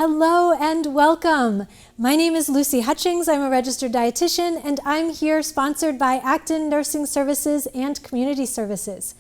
Hello and welcome. My name is Lucy Hutchings. I'm a registered dietitian and I'm here sponsored by Acton Nursing Services and Community Services.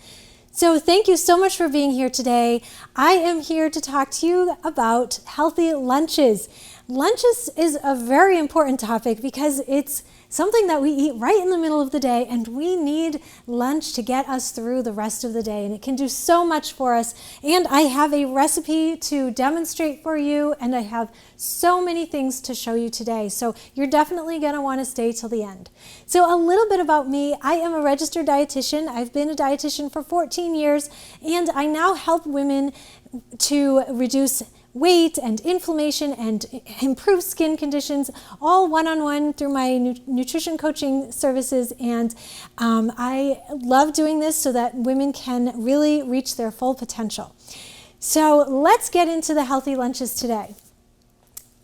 So thank you so much for being here today. I am here to talk to you about healthy lunches. Lunches is a very important topic because it's something that we eat right in the middle of the day, and we need lunch to get us through the rest of the day, and it can do so much for us. And I have a recipe to demonstrate for you, and I have so many things to show you today, so you're definitely going to want to stay till the end. So a little bit about me. I am a registered dietitian. I've been a dietitian for 14 years, and I now help women to reduce weight and inflammation and improve skin conditions, all one-on-one through my nutrition coaching services. And I love doing this so that women can really reach their full potential. So let's get into the healthy lunches today.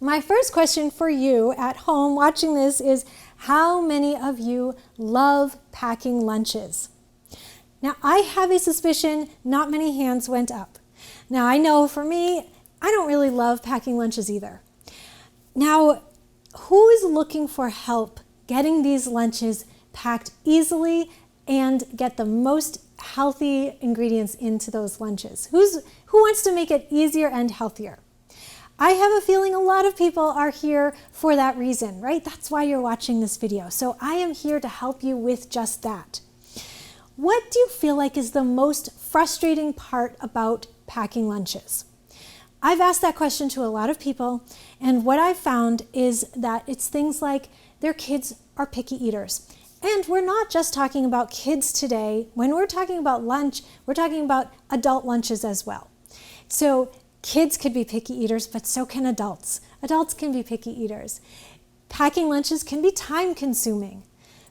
My first question for you at home watching this is, how many of you love packing lunches? Now, I have a suspicion not many hands went up. Now, I know for me, I don't really love packing lunches either. Now, who is looking for help getting these lunches packed easily and get the most healthy ingredients into those lunches? Who wants to make it easier and healthier? I have a feeling a lot of people are here for that reason, right? That's why you're watching this video. So I am here to help you with just that. What do you feel like is the most frustrating part about packing lunches? I've asked that question to a lot of people, and what I've found is that it's things like their kids are picky eaters. And we're not just talking about kids today. When we're talking about lunch, we're talking about adult lunches as well. So kids could be picky eaters, but so can adults. Adults can be picky eaters. Packing lunches can be time consuming.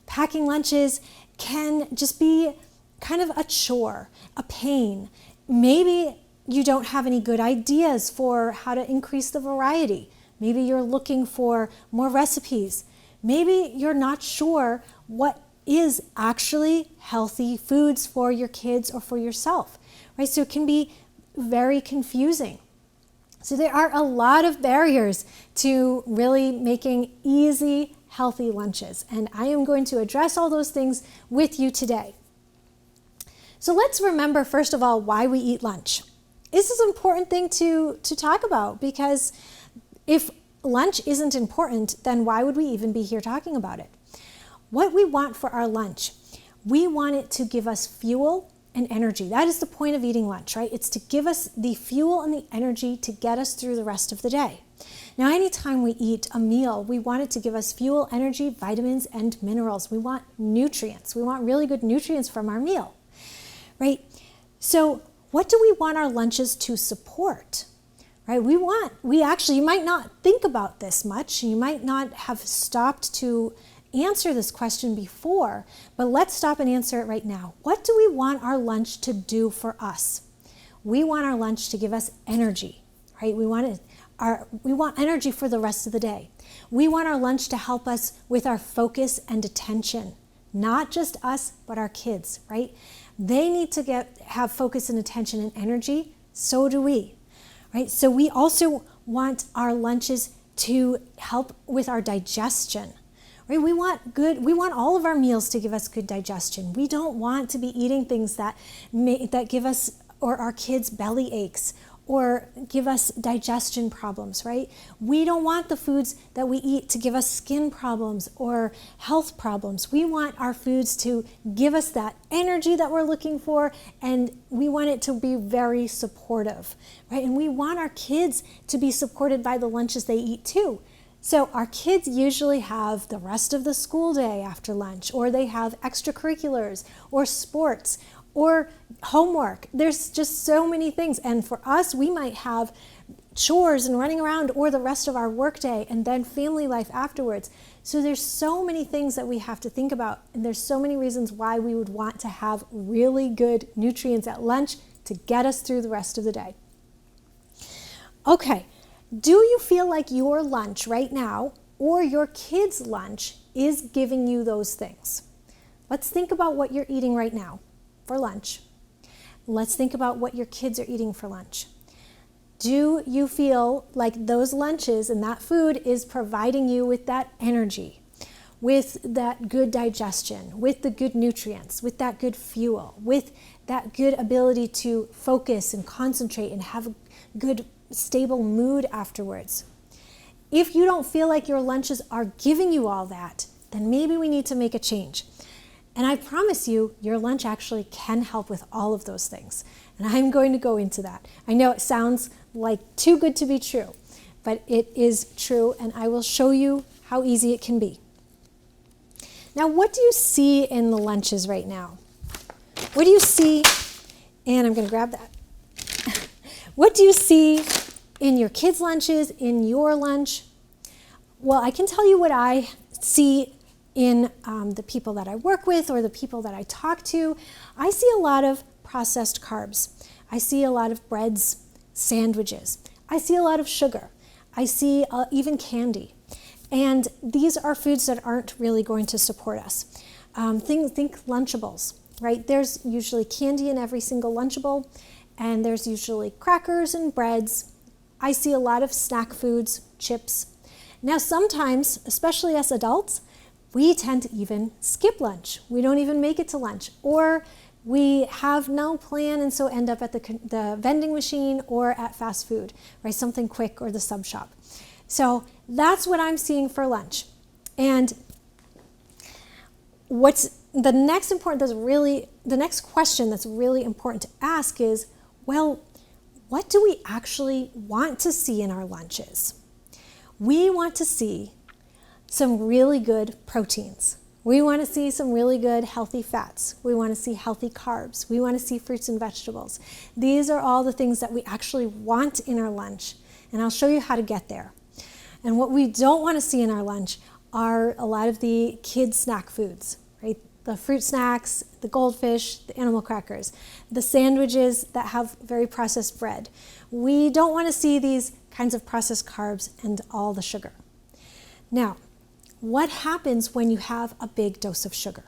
Packing lunches can just be kind of a chore, a pain. Maybe you don't have any good ideas for how to increase the variety. Maybe you're looking for more recipes. Maybe you're not sure what is actually healthy foods for your kids or for yourself, right? So it can be very confusing. So there are a lot of barriers to really making easy, healthy lunches. And I am going to address all those things with you today. So let's remember, first of all, why we eat lunch. This is an important thing to talk about, because if lunch isn't important, then why would we even be here talking about it? What we want for our lunch, we want it to give us fuel and energy. That is the point of eating lunch, right? It's to give us the fuel and the energy to get us through the rest of the day. Now, anytime we eat a meal, we want it to give us fuel, energy, vitamins, and minerals. We want nutrients. We want really good nutrients from our meal, right? So what do we want our lunches to support, right? You might not think about this much. You might not have stopped to answer this question before, but let's stop and answer it right now. What do we want our lunch to do for us? We want our lunch to give us energy, right? We want energy for the rest of the day. We want our lunch to help us with our focus and attention, not just us, but our kids, right? They need to have focus and attention and energy. So do we, right? So we also want our lunches to help with our digestion, right? We want all of our meals to give us good digestion. We don't want to be eating things that give us or our kids belly aches or give us digestion problems, right? We don't want the foods that we eat to give us skin problems or health problems. We want our foods to give us that energy that we're looking for, and we want it to be very supportive, right? And we want our kids to be supported by the lunches they eat too. So our kids usually have the rest of the school day after lunch, or they have extracurriculars or sports or homework. There's just so many things. And for us, we might have chores and running around or the rest of our workday and then family life afterwards. So there's so many things that we have to think about. And there's so many reasons why we would want to have really good nutrients at lunch to get us through the rest of the day. Okay, do you feel like your lunch right now or your kids' lunch is giving you those things? Let's think about what you're eating right now for lunch. Let's think about what your kids are eating for lunch. Do you feel like those lunches and that food is providing you with that energy, with that good digestion, with the good nutrients, with that good fuel, with that good ability to focus and concentrate and have a good, stable mood afterwards? If you don't feel like your lunches are giving you all that, then maybe we need to make a change. And I promise you, your lunch actually can help with all of those things. And I'm going to go into that. I know it sounds like too good to be true, but it is true, and I will show you how easy it can be. Now, what do you see in the lunches right now? What do you see? And I'm going to grab that. What do you see in your kids' lunches, in your lunch? Well, I can tell you what I see in the people that I work with or the people that I talk to. I see a lot of processed carbs. I see a lot of breads, sandwiches. I see a lot of sugar. I see even candy. And these are foods that aren't really going to support us. Think Lunchables, right? There's usually candy in every single Lunchable, and there's usually crackers and breads. I see a lot of snack foods, chips. Now sometimes, especially as adults, we tend to even skip lunch. We don't even make it to lunch, or we have no plan and so end up at the vending machine or at fast food, right? Something quick, or the sub shop. So that's what I'm seeing for lunch. And what's the next question that's really important to ask is, well, what do we actually want to see in our lunches? We want to see some really good proteins. We want to see some really good healthy fats. We want to see healthy carbs. We want to see fruits and vegetables. These are all the things that we actually want in our lunch, and I'll show you how to get there. And what we don't want to see in our lunch are a lot of the kids' snack foods, right? The fruit snacks, the goldfish, the animal crackers, the sandwiches that have very processed bread. We don't want to see these kinds of processed carbs and all the sugar. Now, what happens when you have a big dose of sugar?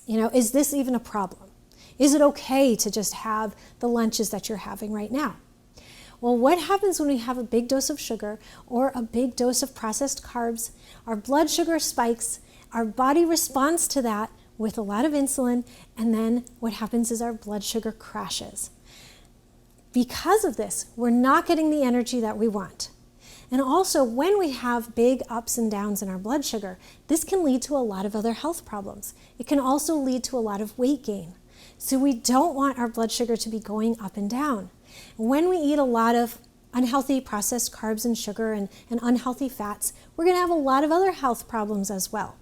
Is this even a problem? Is it okay to just have the lunches that you're having right now? Well, what happens when we have a big dose of sugar or a big dose of processed carbs? Our blood sugar spikes, our body responds to that with a lot of insulin, and then what happens is our blood sugar crashes. Because of this, we're not getting the energy that we want. And also, when we have big ups and downs in our blood sugar, this can lead to a lot of other health problems. It can also lead to a lot of weight gain. So we don't want our blood sugar to be going up and down. When we eat a lot of unhealthy processed carbs and sugar and unhealthy fats, we're going to have a lot of other health problems as well.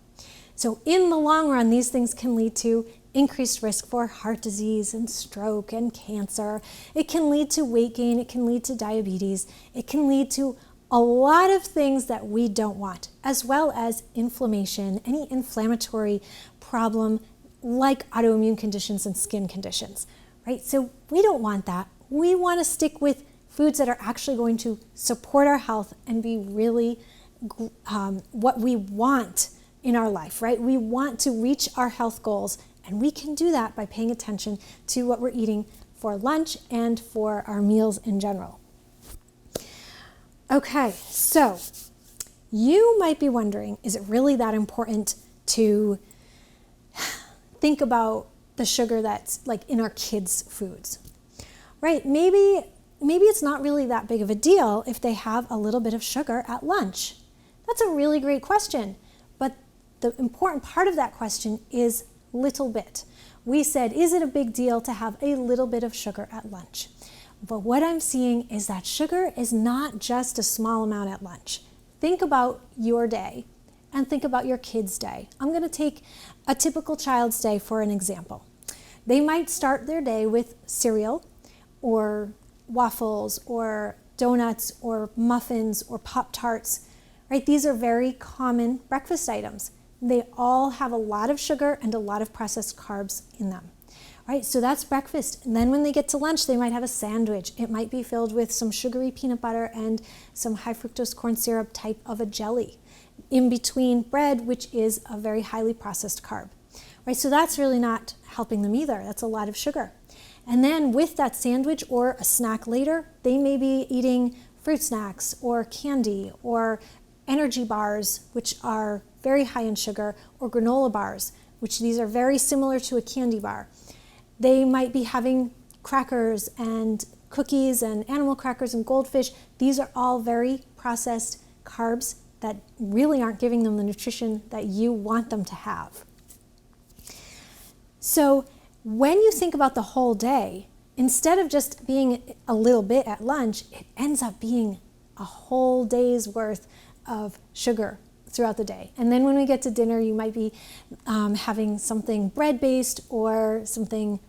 So in the long run, these things can lead to increased risk for heart disease and stroke and cancer. It can lead to weight gain. It can lead to diabetes. It can lead to a lot of things that we don't want, as well as inflammation, any inflammatory problem like autoimmune conditions and skin conditions, right? So we don't want that. We want to stick with foods that are actually going to support our health and be really what we want in our life, right? We want to reach our health goals, and we can do that by paying attention to what we're eating for lunch and for our meals in general. Okay, so you might be wondering, is it really that important to think about the sugar that's like in our kids' foods? Right, maybe it's not really that big of a deal if they have a little bit of sugar at lunch. That's a really great question, but the important part of that question is little bit. We said, is it a big deal to have a little bit of sugar at lunch? But what I'm seeing is that sugar is not just a small amount at lunch. Think about your day and think about your kids' day. I'm going to take a typical child's day for an example. They might start their day with cereal or waffles or donuts or muffins or Pop-Tarts, right? These are very common breakfast items. They all have a lot of sugar and a lot of processed carbs in them. Right, so that's breakfast. And then when they get to lunch, they might have a sandwich. It might be filled with some sugary peanut butter and some high fructose corn syrup type of a jelly. In between bread, which is a very highly processed carb. Right, so that's really not helping them either. That's a lot of sugar. And then with that sandwich or a snack later, they may be eating fruit snacks or candy or energy bars, which are very high in sugar, or granola bars, which these are very similar to a candy bar. They might be having crackers and cookies and animal crackers and goldfish. These are all very processed carbs that really aren't giving them the nutrition that you want them to have. So when you think about the whole day, instead of just being a little bit at lunch, it ends up being a whole day's worth of sugar throughout the day. And then when we get to dinner, you might be having something bread-based or something,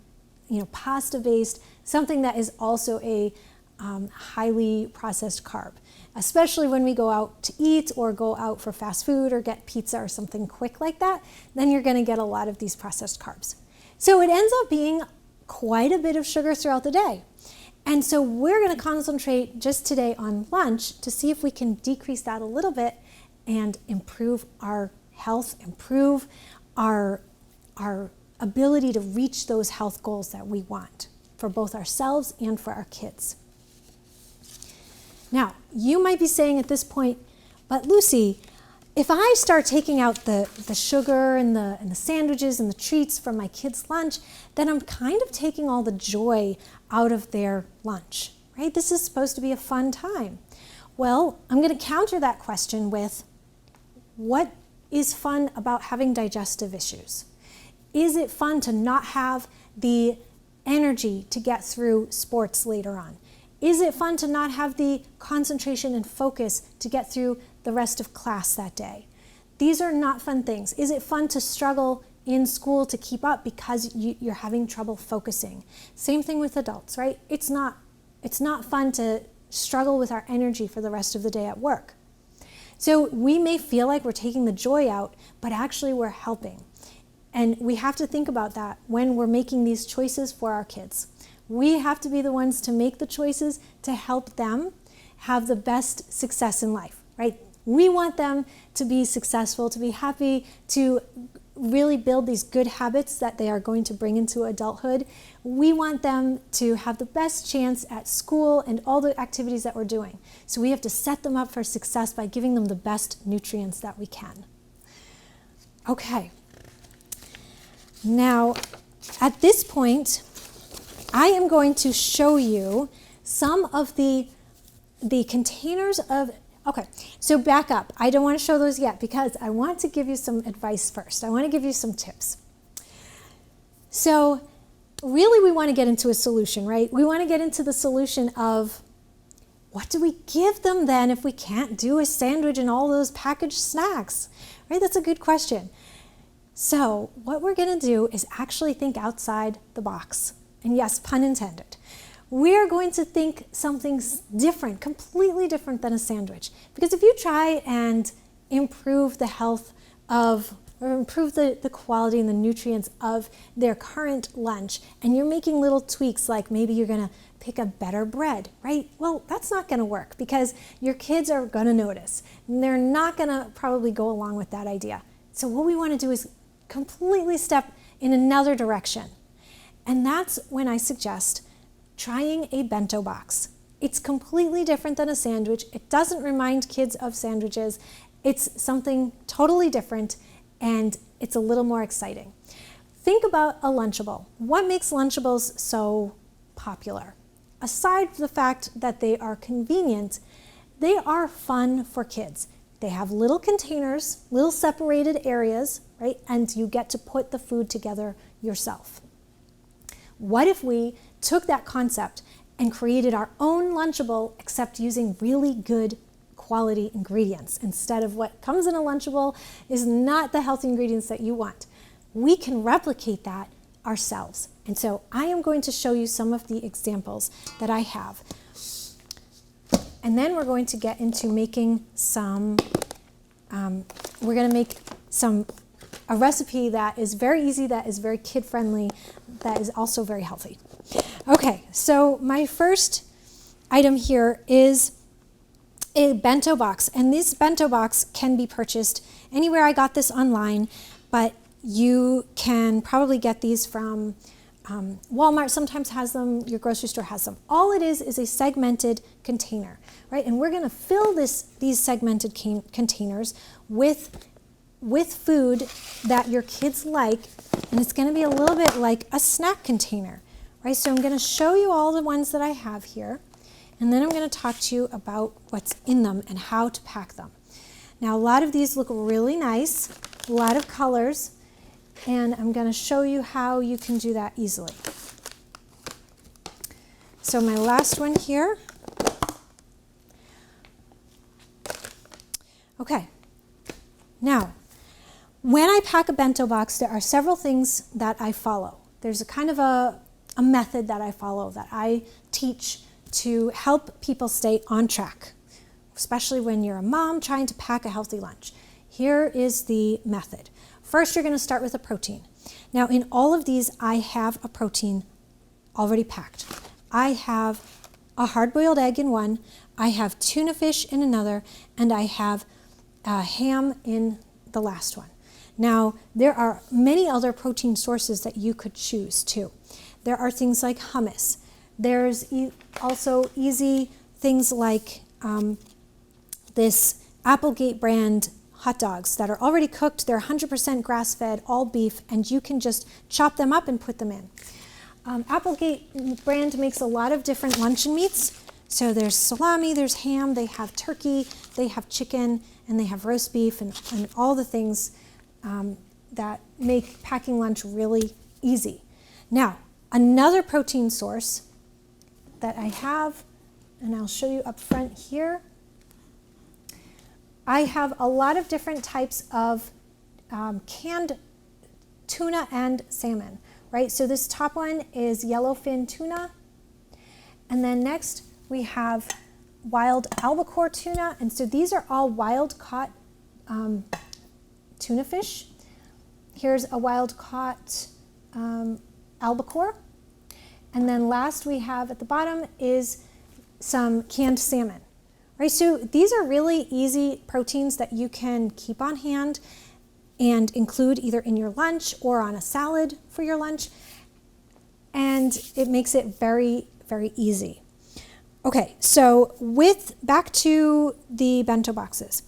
pasta-based, something that is also a highly processed carb. Especially when we go out to eat or go out for fast food or get pizza or something quick like that, then you're going to get a lot of these processed carbs. So it ends up being quite a bit of sugar throughout the day. And so we're going to concentrate just today on lunch to see if we can decrease that a little bit and improve our health, improve our ability to reach those health goals that we want for both ourselves and for our kids. Now, you might be saying at this point, but Lucy, if I start taking out the sugar and the sandwiches and the treats from my kids' lunch, then I'm kind of taking all the joy out of their lunch, right? This is supposed to be a fun time. Well, I'm going to counter that question with, what is fun about having digestive issues? Is it fun to not have the energy to get through sports later on? Is it fun to not have the concentration and focus to get through the rest of class that day? These are not fun things. Is it fun to struggle in school to keep up because you're having trouble focusing? Same thing with adults, right? It's not fun to struggle with our energy for the rest of the day at work. So we may feel like we're taking the joy out, but actually we're helping. And we have to think about that when we're making these choices for our kids. We have to be the ones to make the choices to help them have the best success in life, right? We want them to be successful, to be happy, to really build these good habits that they are going to bring into adulthood. We want them to have the best chance at school and all the activities that we're doing. So we have to set them up for success by giving them the best nutrients that we can. Okay. Now, at this point, I am going to show you some of the containers of, okay, so back up. I don't want to show those yet because I want to give you some advice first. I want to give you some tips. So really we want to get into a solution, right? We want to get into the solution of, what do we give them then if we can't do a sandwich and all those packaged snacks, right? That's a good question. So what we're going to do is actually think outside the box. And yes, pun intended. We are going to think something different, completely different than a sandwich. Because if you try and improve the health of, or improve the quality and the nutrients of their current lunch, and you're making little tweaks like maybe you're going to pick a better bread, right? Well, that's not going to work because your kids are going to notice. And they're not going to probably go along with that idea. So what we want to do is completely step in another direction. And that's when I suggest trying a bento box. It's completely different than a sandwich. It doesn't remind kids of sandwiches. It's something totally different, and it's a little more exciting. Think about a Lunchable. What makes Lunchables so popular? Aside from the fact that they are convenient, they are fun for kids. They have little containers, little separated areas, right? And you get to put the food together yourself. What if we took that concept and created our own Lunchable, except using really good quality ingredients instead of what comes in a Lunchable is not the healthy ingredients that you want? We can replicate that ourselves. And so I am going to show you some of the examples that I have. And then we're going to get into making some, we're going to make a recipe that is very easy, that is very kid-friendly, that is also very healthy. Okay, so my first item here is a bento box, and this bento box can be purchased anywhere. I got this online, but you can probably get these from Walmart sometimes has them, your grocery store has them. All it is a segmented container, right? And we're gonna fill these segmented containers with food that your kids like, and it's gonna be a little bit like a snack container, right? So I'm gonna show you all the ones that I have here, and then I'm gonna talk to you about what's in them and how to pack them. Now, a lot of these look really nice, a lot of colors, and I'm going to show you how you can do that easily. So my last one here. Okay. Now, when I pack a bento box, there are several things that I follow. There's a kind of a method that I follow, that I teach to help people stay on track, especially when you're a mom trying to pack a healthy lunch. Here is the method. First, you're going to start with a protein. Now, in all of these, I have a protein already packed. I have a hard-boiled egg in one, I have tuna fish in another, and I have ham in the last one. Now, there are many other protein sources that you could choose too. There are things like hummus. There's also easy things like this Applegate brand hot dogs that are already cooked. They're 100% grass-fed, all beef, and you can just chop them up and put them in. Applegate brand makes a lot of different luncheon meats. So there's salami, there's ham, they have turkey, they have chicken, and they have roast beef, and all the things that make packing lunch really easy. Now, another protein source that I have, and I'll show you up front here, I have a lot of different types of canned tuna and salmon, right? So this top one is yellowfin tuna. And then next we have wild albacore tuna. And so these are all wild caught tuna fish. Here's a wild caught albacore. And then last we have at the bottom is some canned salmon. Right, so these are really easy proteins that you can keep on hand and include either in your lunch or on a salad for your lunch. And it makes it very, very easy. Okay, so back to the bento boxes.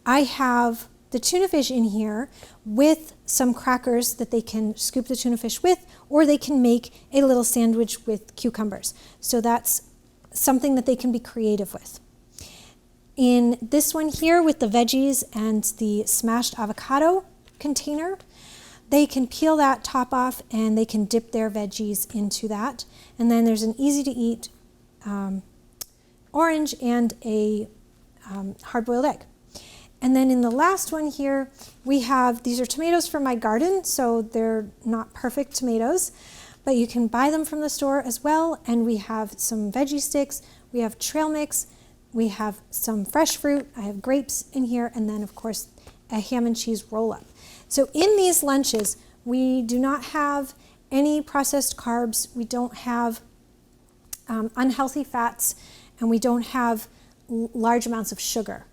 I have the tuna fish in here with some crackers that they can scoop the tuna fish with, or they can make a little sandwich with cucumbers. So that's something that they can be creative with. In this one here with the veggies and the smashed avocado container, they can peel that top off and they can dip their veggies into that. And then there's an easy to eat orange and a hard-boiled egg. And then in the last one here, we have, these are tomatoes from my garden, so they're not perfect tomatoes, but you can buy them from the store as well. And we have some veggie sticks, we have trail mix, we have some fresh fruit, I have grapes in here, and then of course a ham and cheese roll-up. So in these lunches, we do not have any processed carbs, we don't have unhealthy fats, and we don't have large amounts of sugar.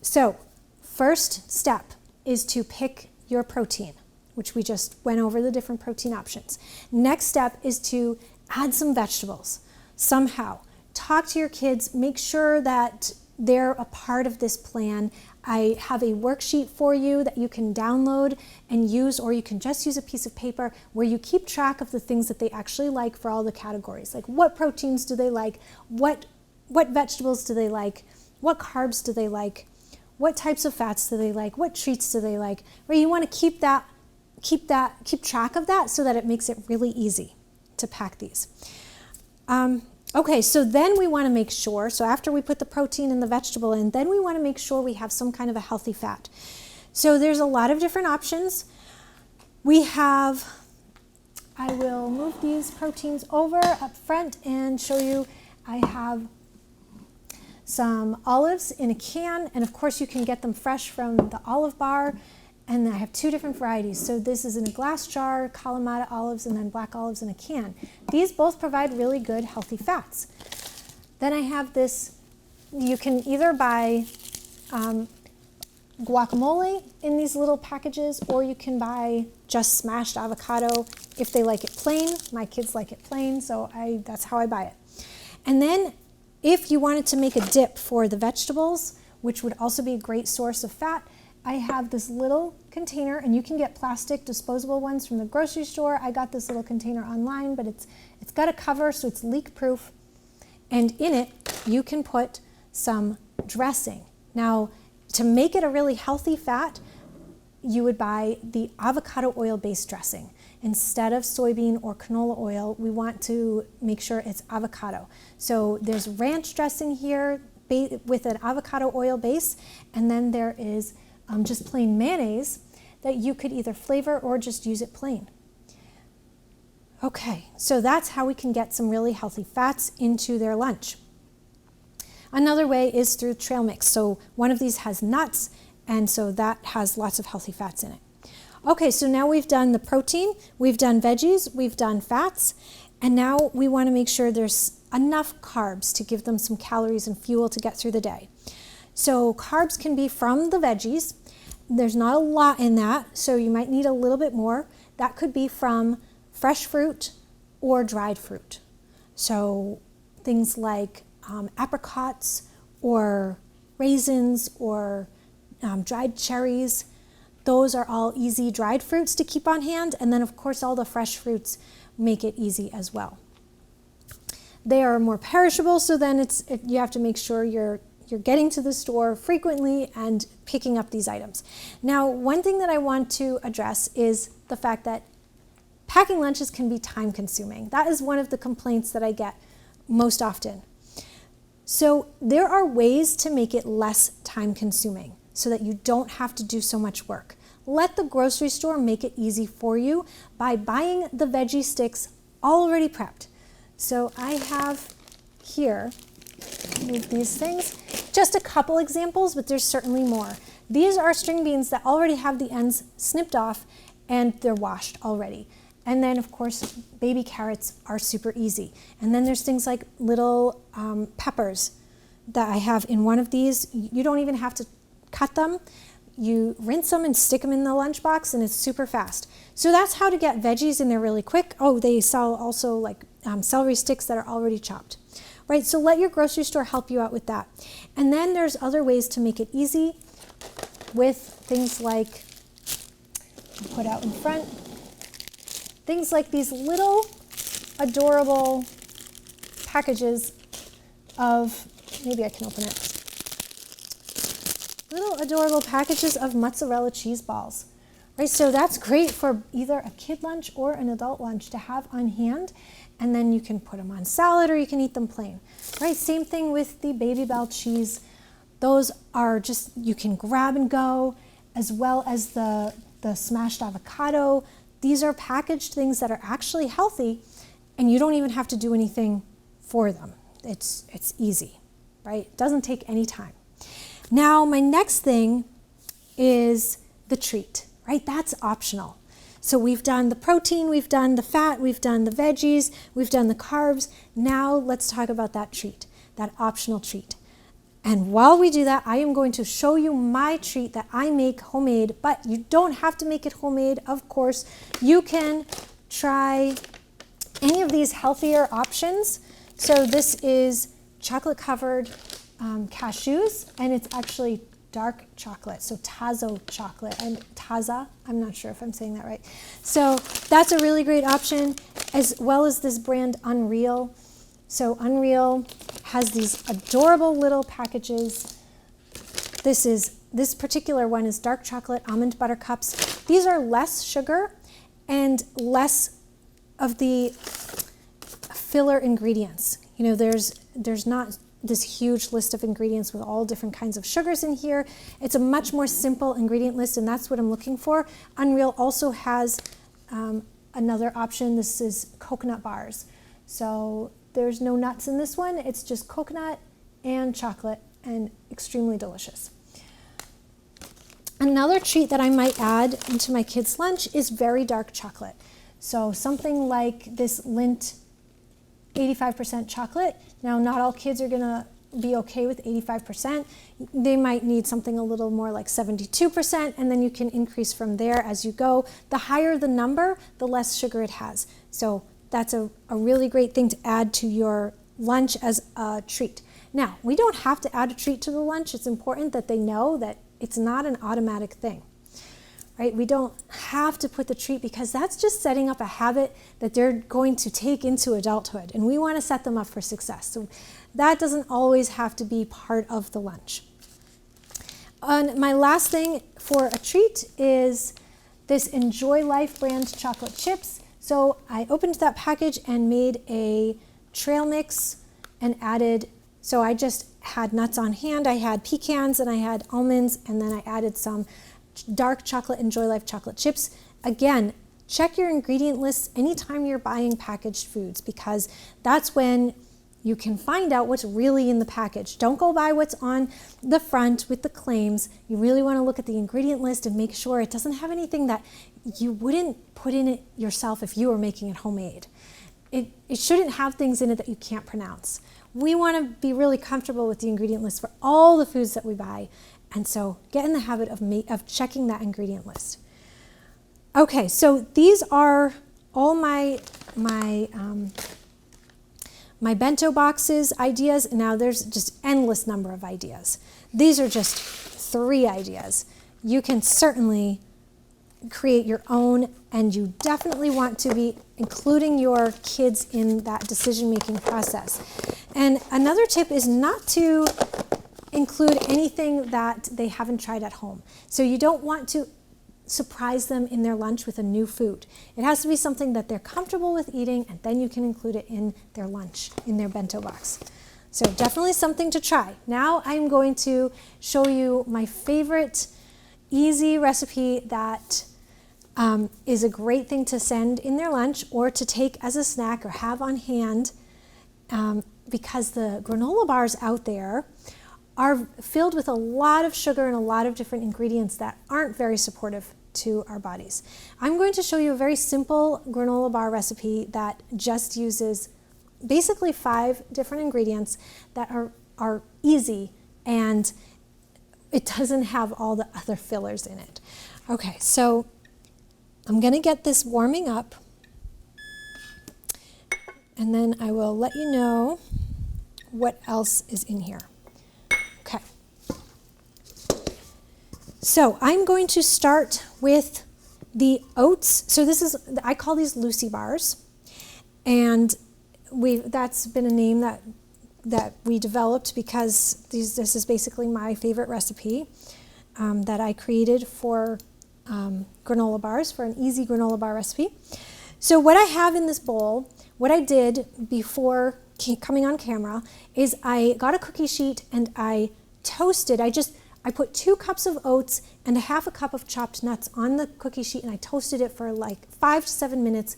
So first step is to pick your protein, which we just went over the different protein options. Next step is to add some vegetables somehow. Talk to your kids, make sure that they're a part of this plan. I have a worksheet for you that you can download and use, or you can just use a piece of paper where you keep track of the things that they actually like for all the categories. Like what proteins do they like? What vegetables do they like? What carbs do they like? What types of fats do they like? What treats do they like? Right, you want to keep track of that so that it makes it really easy to pack these. Okay, so then we want to make sure, so after we put the protein and the vegetable in, then we want to make sure we have some kind of a healthy fat. So there's a lot of different options. We have, I will move these proteins over up front and show you, I have some olives in a can, and of course you can get them fresh from the olive bar. And then I have two different varieties. So this is in a glass jar, Kalamata olives, and then black olives in a can. These both provide really good healthy fats. Then I have this, you can either buy guacamole in these little packages, or you can buy just smashed avocado if they like it plain. My kids like it plain, so that's how I buy it. And then if you wanted to make a dip for the vegetables, which would also be a great source of fat, I have this little container, and you can get plastic disposable ones from the grocery store. I got this little container online, but it's got a cover, so it's leak proof. And in it, you can put some dressing. Now, to make it a really healthy fat, you would buy the avocado oil-based dressing. Instead of soybean or canola oil, we want to make sure it's avocado. So there's ranch dressing here with an avocado oil base, and then there is just plain mayonnaise that you could either flavor or just use it plain. Okay, so that's how we can get some really healthy fats into their lunch. Another way is through trail mix. So one of these has nuts, and so that has lots of healthy fats in it. Okay, so now we've done the protein, we've done veggies, we've done fats, and now we want to make sure there's enough carbs to give them some calories and fuel to get through the day. So carbs can be from the veggies. There's not a lot in that, so you might need a little bit more. That could be from fresh fruit or dried fruit. So things like apricots or raisins or dried cherries. Those are all easy dried fruits to keep on hand, and then of course all the fresh fruits make it easy as well. They are more perishable, so then you have to make sure you're getting to the store frequently and picking up these items. Now, one thing that I want to address is the fact that packing lunches can be time consuming. That is one of the complaints that I get most often. So there are ways to make it less time consuming so that you don't have to do so much work. Let the grocery store make it easy for you by buying the veggie sticks already prepped. So I have here, move these things, just a couple examples, but there's certainly more. These are string beans that already have the ends snipped off and they're washed already. And then of course, baby carrots are super easy. And then there's things like little peppers that I have in one of these. You don't even have to cut them. You rinse them and stick them in the lunchbox, and it's super fast. So that's how to get veggies in there really quick. Oh, they sell also like celery sticks that are already chopped. Right, so let your grocery store help you out with that. And then there's other ways to make it easy with things like, I'll put out in front, things like these little adorable packages of, maybe I can open it, little adorable packages of mozzarella cheese balls. Right, so that's great for either a kid lunch or an adult lunch to have on hand, and then you can put them on salad or you can eat them plain. Right, same thing with the Baby Bell cheese. Those are just, you can grab and go, as well as the smashed avocado. These are packaged things that are actually healthy, and you don't even have to do anything for them. It's easy, right? It doesn't take any time. Now, my next thing is the treat, right? That's optional. So we've done the protein, we've done the fat, we've done the veggies, we've done the carbs. Now let's talk about that treat, that optional treat. And while we do that, I am going to show you my treat that I make homemade, but you don't have to make it homemade, of course. You can try any of these healthier options. So this is chocolate-covered cashews, and it's actually dark chocolate, so Tazo chocolate, and Taza, I'm not sure if I'm saying that right. So that's a really great option, as well as this brand Unreal. So Unreal has these adorable little packages. This particular one is dark chocolate almond butter cups. These are less sugar and less of the filler ingredients. You know, there's not this huge list of ingredients with all different kinds of sugars in here. It's a much more simple ingredient list, and that's what I'm looking for. Unreal also has another option. This is coconut bars. So there's no nuts in this one. It's just coconut and chocolate, and extremely delicious. Another treat that I might add into my kids' lunch is very dark chocolate. So something like this Lindt 85% chocolate. Now, not all kids are gonna be okay with 85%. They might need something a little more like 72%, and then you can increase from there as you go. The higher the number, the less sugar it has. So that's a really great thing to add to your lunch as a treat. Now, we don't have to add a treat to the lunch. It's important that they know that it's not an automatic thing, right? We don't have to put the treat, because that's just setting up a habit that they're going to take into adulthood, and we want to set them up for success. So that doesn't always have to be part of the lunch. And my last thing for a treat is this Enjoy Life brand chocolate chips. So I opened that package and made a trail mix and added, so I just had nuts on hand. I had pecans and I had almonds, and then I added some dark chocolate Enjoy Life chocolate chips. Again, check your ingredient lists anytime you're buying packaged foods, because that's when you can find out what's really in the package. Don't go by what's on the front with the claims. You really want to look at the ingredient list and make sure it doesn't have anything that you wouldn't put in it yourself if you were making it homemade. It shouldn't have things in it that you can't pronounce. We want to be really comfortable with the ingredient list for all the foods that we buy. And so get in the habit of checking that ingredient list. Okay, so these are all my bento boxes ideas. Now there's just endless number of ideas. These are just 3 ideas. You can certainly create your own, and you definitely want to be including your kids in that decision-making process. And another tip is not to include anything that they haven't tried at home. So you don't want to surprise them in their lunch with a new food. It has to be something that they're comfortable with eating, and then you can include it in their lunch, in their bento box. So definitely something to try. Now I'm going to show you my favorite easy recipe that is a great thing to send in their lunch or to take as a snack or have on hand, because the granola bars out there are filled with a lot of sugar and a lot of different ingredients that aren't very supportive to our bodies. I'm going to show you a very simple granola bar recipe that just uses basically 5 different ingredients that are easy, and it doesn't have all the other fillers in it. Okay, so I'm going to get this warming up, and then I will let you know what else is in here. Okay. So I'm going to start with the oats. So I call these Lucy bars, and that's been a name that we developed because this is basically my favorite recipe that I created for granola bars, for an easy granola bar recipe. So what I have in this bowl, what I did before coming on camera is I got a cookie sheet and I toasted. I put 2 cups of oats and a half a cup of chopped nuts on the cookie sheet, and I toasted it for like 5 to 7 minutes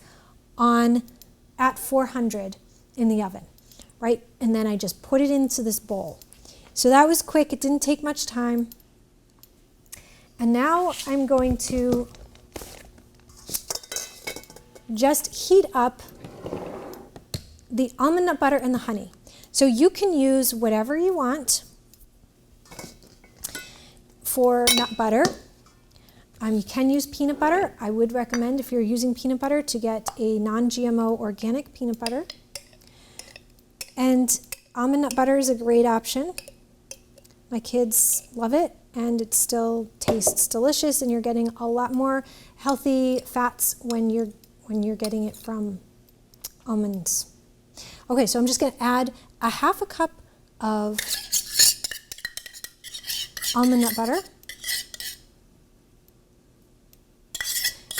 at 400 in the oven, right? And then I just put it into this bowl. So that was quick. It didn't take much time. And now I'm going to just heat up the almond nut butter and the honey. So you can use whatever you want for nut butter. You can use peanut butter. I would recommend, if you're using peanut butter, to get a non-GMO organic peanut butter. And almond nut butter is a great option. My kids love it, and it still tastes delicious, and you're getting a lot more healthy fats when you're getting it from almonds. Okay, so I'm just going to add a half a cup of almond nut butter.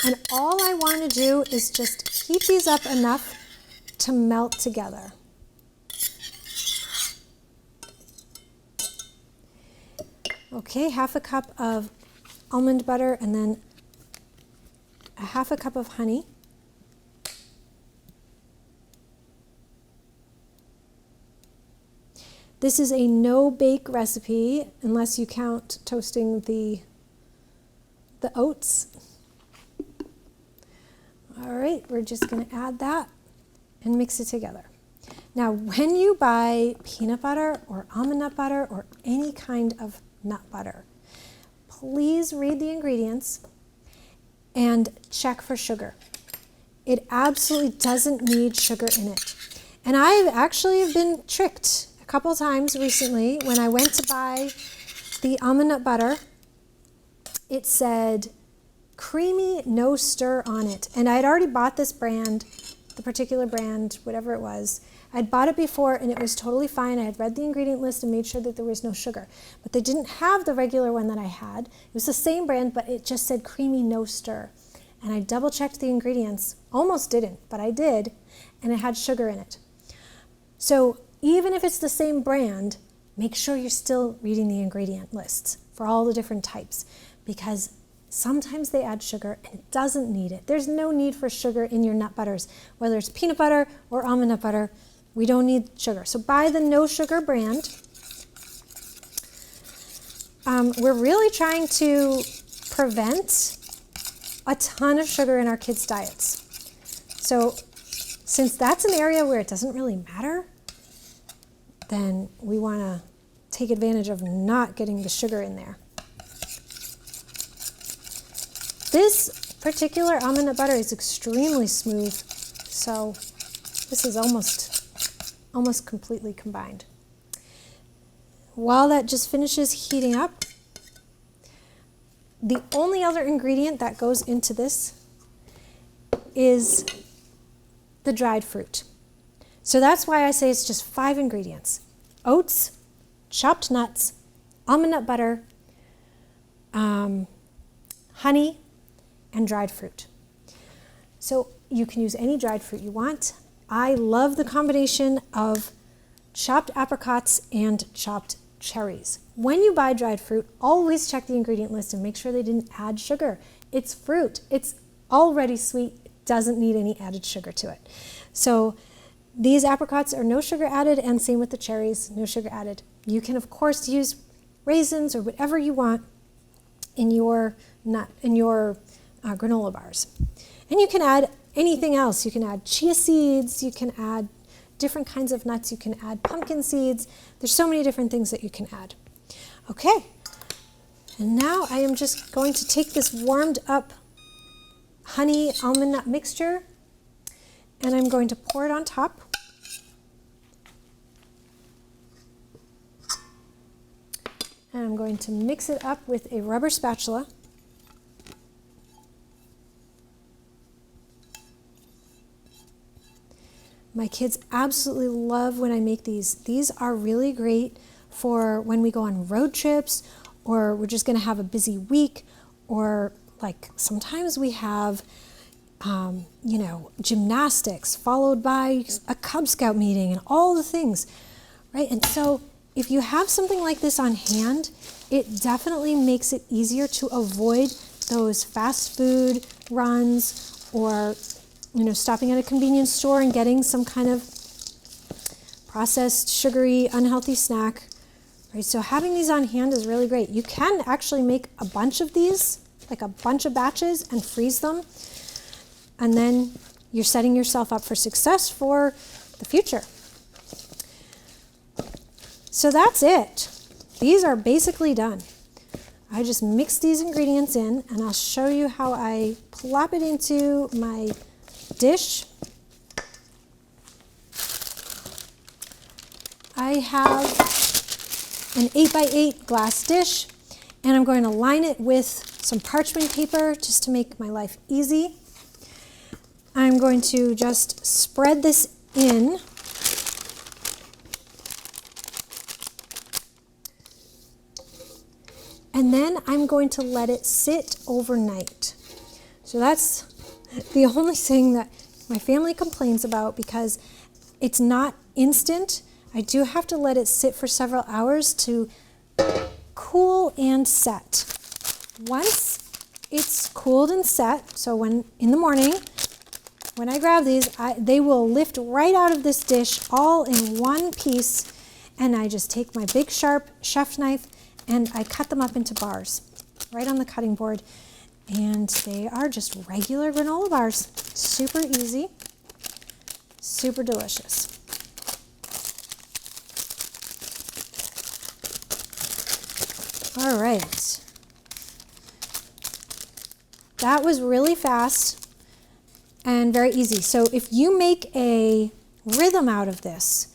And all I want to do is just heat these up enough to melt together. Okay, half a cup of almond butter and then a half a cup of honey. This is a no-bake recipe unless you count toasting the oats. All right, we're just going to add that and mix it together. Now, when you buy peanut butter or almond nut butter or any kind of nut butter, please read the ingredients and check for sugar. It absolutely doesn't need sugar in it. And I've actually been tricked a couple times recently when I went to buy the almond nut butter. It said creamy, no stir on it. And I had already bought this brand, the particular brand, whatever it was. I'd bought it before and it was totally fine. I had read the ingredient list and made sure that there was no sugar. But they didn't have the regular one that I had. It was the same brand, but it just said creamy, no stir. And I double checked the ingredients. Almost didn't, but I did. And it had sugar in it. So even if it's the same brand, make sure you're still reading the ingredient lists for all the different types, because sometimes they add sugar and it doesn't need it. There's no need for sugar in your nut butters, whether it's peanut butter or almond nut butter. We don't need sugar. So buy the no sugar brand. We're really trying to prevent a ton of sugar in our kids' diets. So since that's an area where it doesn't really matter, then we want to take advantage of not getting the sugar in there. This particular almond nut butter is extremely smooth, so this is almost completely combined. While that just finishes heating up, the only other ingredient that goes into this is the dried fruit. So that's why I say it's just 5 ingredients: oats, chopped nuts, almond nut butter, honey, and dried fruit. So you can use any dried fruit you want. I love the combination of chopped apricots and chopped cherries. When you buy dried fruit, always check the ingredient list and make sure they didn't add sugar. It's fruit. It's already sweet. It doesn't need any added sugar to it. So these apricots are no sugar added, and same with the cherries, no sugar added. You can, of course, use raisins or whatever you want in your granola bars. And you can add anything else. You can add chia seeds, you can add different kinds of nuts, you can add pumpkin seeds. There's so many different things that you can add. Okay, and now I am just going to take this warmed up honey almond nut mixture and I'm going to pour it on top. And I'm going to mix it up with a rubber spatula. My kids absolutely love when I make these. These are really great for when we go on road trips, or we're just going to have a busy week, or like sometimes we have, gymnastics followed by a Cub Scout meeting and all the things, right? And so if you have something like this on hand, it definitely makes it easier to avoid those fast food runs or stopping at a convenience store and getting some kind of processed, sugary, unhealthy snack, right? So having these on hand is really great. You can actually make a bunch of these, like a bunch of batches, and freeze them. And then you're setting yourself up for success for the future. So that's it. These are basically done. I just mix these ingredients in, and I'll show you how I plop it into my dish. I have an 8x8 glass dish, and I'm going to line it with some parchment paper just to make my life easy. I'm going to just spread this in. And then I'm going to let it sit overnight. So that's the only thing that my family complains about, because it's not instant. I do have to let it sit for several hours to cool and set. Once it's cooled and set, so when in the morning, when I grab these, they will lift right out of this dish all in one piece, and I just take my big sharp chef knife and I cut them up into bars right on the cutting board. And they are just regular granola bars. Super easy, super delicious. All right. That was really fast and very easy. So if you make a rhythm out of this,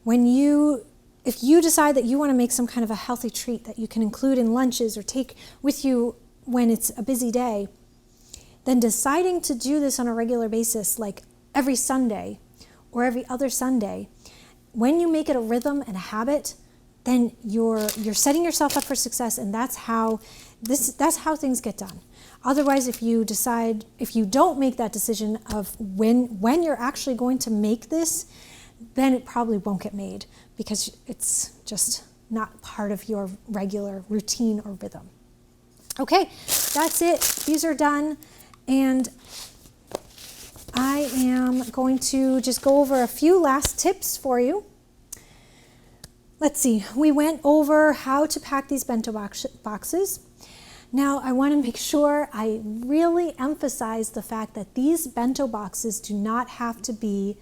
if you decide that you want to make some kind of a healthy treat that you can include in lunches or take with you when it's a busy day, then deciding to do this on a regular basis, like every Sunday or every other Sunday, when you make it a rhythm and a habit, then you're setting yourself up for success, and that's how things get done. Otherwise, if you don't make that decision of when you're actually going to make this, then it probably won't get made because it's just not part of your regular routine or rhythm. Okay, that's it. These are done, and I am going to just go over a few last tips for you. Let's see, we went over how to pack these bento boxes. Now I want to make sure I really emphasize the fact that these bento boxes do not have to be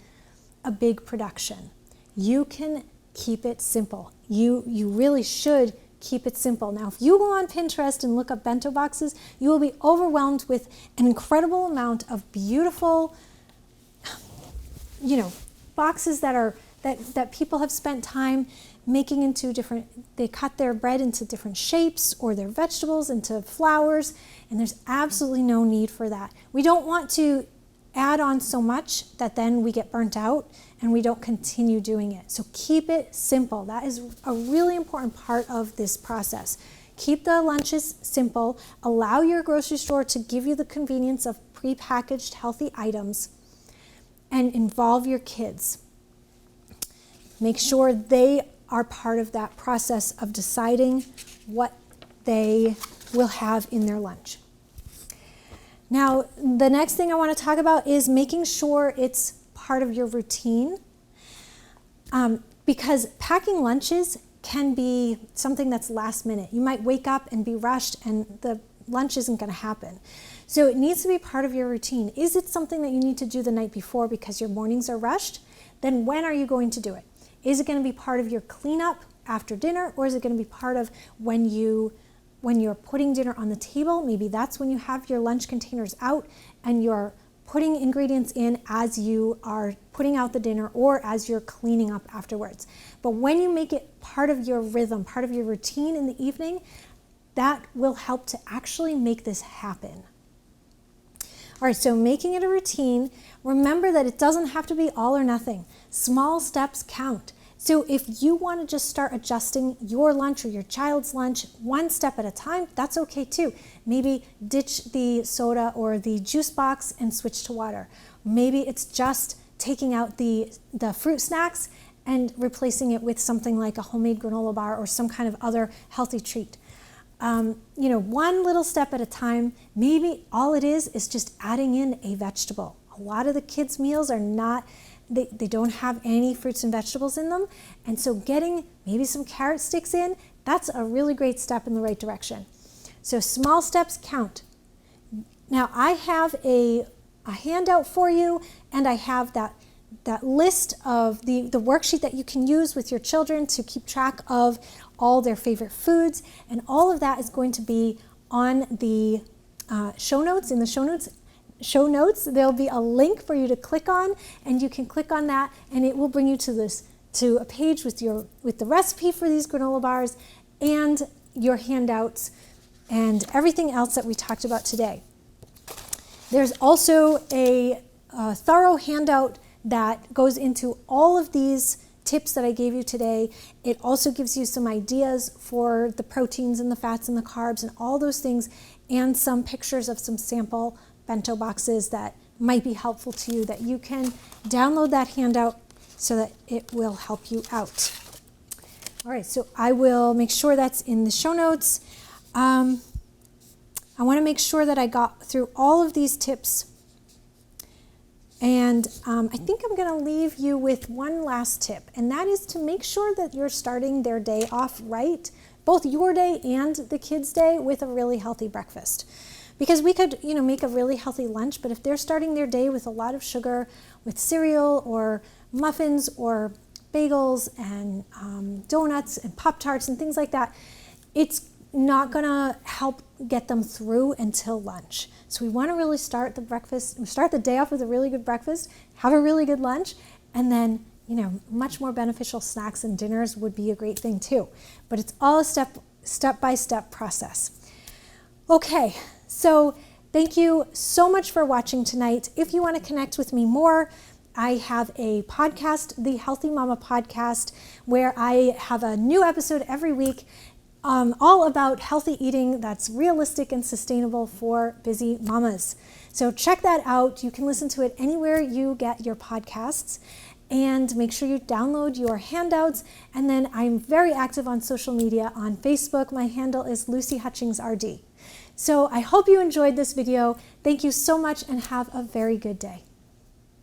a big production. You can keep it simple. You really should keep it simple. Now, if you go on Pinterest and look up bento boxes, you will be overwhelmed with an incredible amount of beautiful, boxes that people have spent time making into they cut their bread into different shapes or their vegetables into flowers, and there's absolutely no need for that. We don't want to add on so much that then we get burnt out and we don't continue doing it. So keep it simple. That is a really important part of this process. Keep the lunches simple. Allow your grocery store to give you the convenience of prepackaged healthy items, and involve your kids. Make sure they are part of that process of deciding what they will have in their lunch. Now, the next thing I want to talk about is making sure it's part of your routine, because packing lunches can be something that's last minute. You might wake up and be rushed and the lunch isn't going to happen. So it needs to be part of your routine. Is it something that you need to do the night before because your mornings are rushed? Then when are you going to do it? Is it going to be part of your cleanup after dinner, or is it going to be part of when you're putting dinner on the table? Maybe that's when you have your lunch containers out and you're putting ingredients in as you are putting out the dinner or as you're cleaning up afterwards. But when you make it part of your rhythm, part of your routine in the evening, that will help to actually make this happen. All right, so making it a routine, remember that it doesn't have to be all or nothing. Small steps count. So if you want to just start adjusting your lunch or your child's lunch one step at a time, that's okay too. Maybe ditch the soda or the juice box and switch to water. Maybe it's just taking out the fruit snacks and replacing it with something like a homemade granola bar or some kind of other healthy treat. One little step at a time. Maybe all it is just adding in a vegetable. A lot of the kids' meals are not, they don't have any fruits and vegetables in them. And so getting maybe some carrot sticks in, that's a really great step in the right direction. So small steps count. Now I have a handout for you, and I have that list of the worksheet that you can use with your children to keep track of all their favorite foods, and all of that is going to be on the show notes. In the show notes, there'll be a link for you to click on, and you can click on that, and it will bring you to a page with the recipe for these granola bars and your handouts and everything else that we talked about today. There's also a thorough handout that goes into all of these tips that I gave you today. It also gives you some ideas for the proteins and the fats and the carbs and all those things, and some pictures of some sample bento boxes that might be helpful to you, that you can download that handout so that it will help you out. All right, so I will make sure that's in the show notes. I want to make sure that I got through all of these tips. And I think I'm going to leave you with one last tip, and that is to make sure that you're starting their day off right, both your day and the kids' day, with a really healthy breakfast. Because we could, make a really healthy lunch, but if they're starting their day with a lot of sugar, with cereal or muffins or bagels and donuts and Pop-Tarts and things like that, it's not gonna help get them through until lunch. So we wanna really start the day off with a really good breakfast, have a really good lunch, and then, much more beneficial snacks and dinners would be a great thing too. But it's all a step-by-step process. Okay, so thank you so much for watching tonight. If you want to connect with me more, I have a podcast, the Healthy Mama Podcast, where I have a new episode every week, all about healthy eating that's realistic and sustainable for busy mamas. So check that out. You can listen to it anywhere you get your podcasts, and make sure you download your handouts. And then I'm very active on social media. On Facebook, my handle is Lucy Hutchings RD. So I hope you enjoyed this video. Thank you so much and have a very good day.